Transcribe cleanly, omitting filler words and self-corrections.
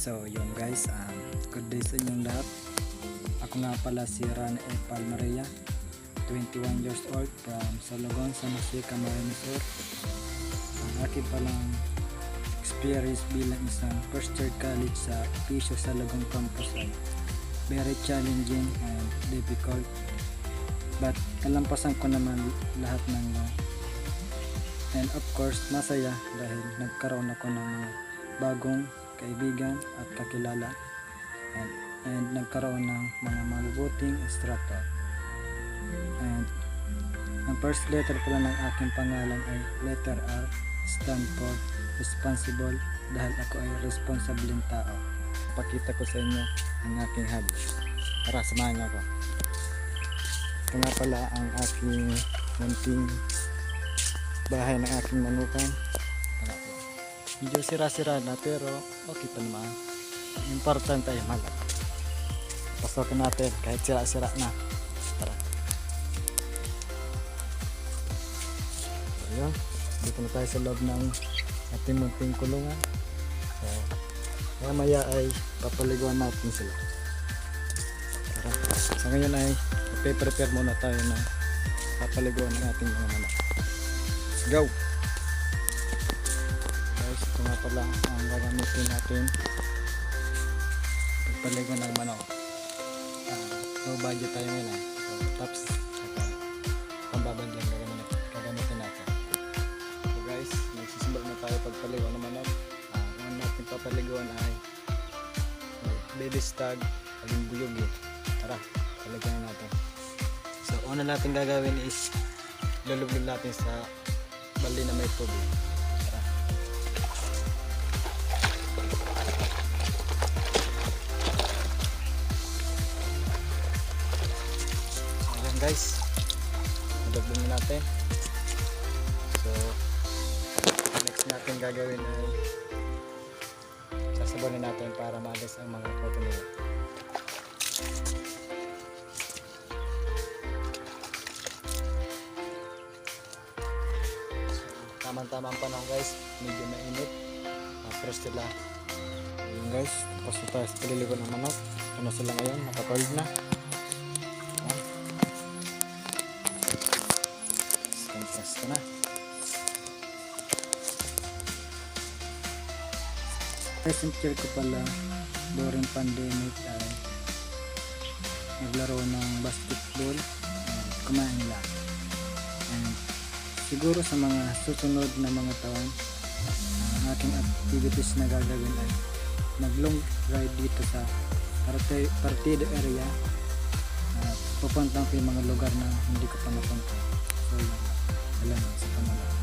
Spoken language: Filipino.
So yun guys, good day sa inyong lahat. Ako nga pala si Ran E. Palmaria, 21 years old from Salogon, San Jose, Camarines Sur. Ang aking palang experience bilang isang first year college sa Pisio Salogon campus ay very challenging and difficult, but nalampasan ko naman lahat ng and of course masaya dahil nagkaroon ako ng mga bagong kaibigan at kakilala and nagkaroon ng mga mabubuting instructor. And ang first letter pala ng aking pangalan ay letter R, stand for responsible, dahil ako ay responsableng tao. Pakita ko sa inyo ang aking hobby. Tara, samahan niyo ako. Ito nga pala ang aking munting bahay ng aking manukan. Medyo sira-sira na pero okay pa naman. Important ay malat. Pasokin natin kahit sira-sira na. Tara. Ayun. Dito na tayo sa loob ng ating munting kulungan. So, maya ay papaliguan natin sila. Tara. So ngayon ay prepare muna tayo na papaliguan ng ating mga manok. Let's go! Guys, ito nga pala ang gagamitin natin pagpaliguan ng manok. So budget tayo ngayon so tops at pambabad lang gagamitin natin. So guys, nagsisimbol na tayo pagpaliguan ng manok. Ang natin papaliguan ay baby stag, aling buyugi. Tara, paliguan natin. So una natin gagawin is lulubog natin sa bali na may tubig. Tara. Ayan guys, lulubog natin. So next natin gagawin ay sasabunin natin para maalis ang mga cotton nila. Tamang-tamang panahon guys, medyo mainit, fresh sila. Ayun guys, tapos na tayo sa paliligon ng manok. Ano sila ngayon, nakatold na. Fresh ka na. Present year ko pala during pandemic ay naglaro ng basketball and kumain lang. And siguro sa mga susunod na mga taon, ang aking activities na gagawin ay mag long ride dito sa Partido area. Pupunta ko yung mga lugar na hindi ko pa napunta. So, alam sa pangalan.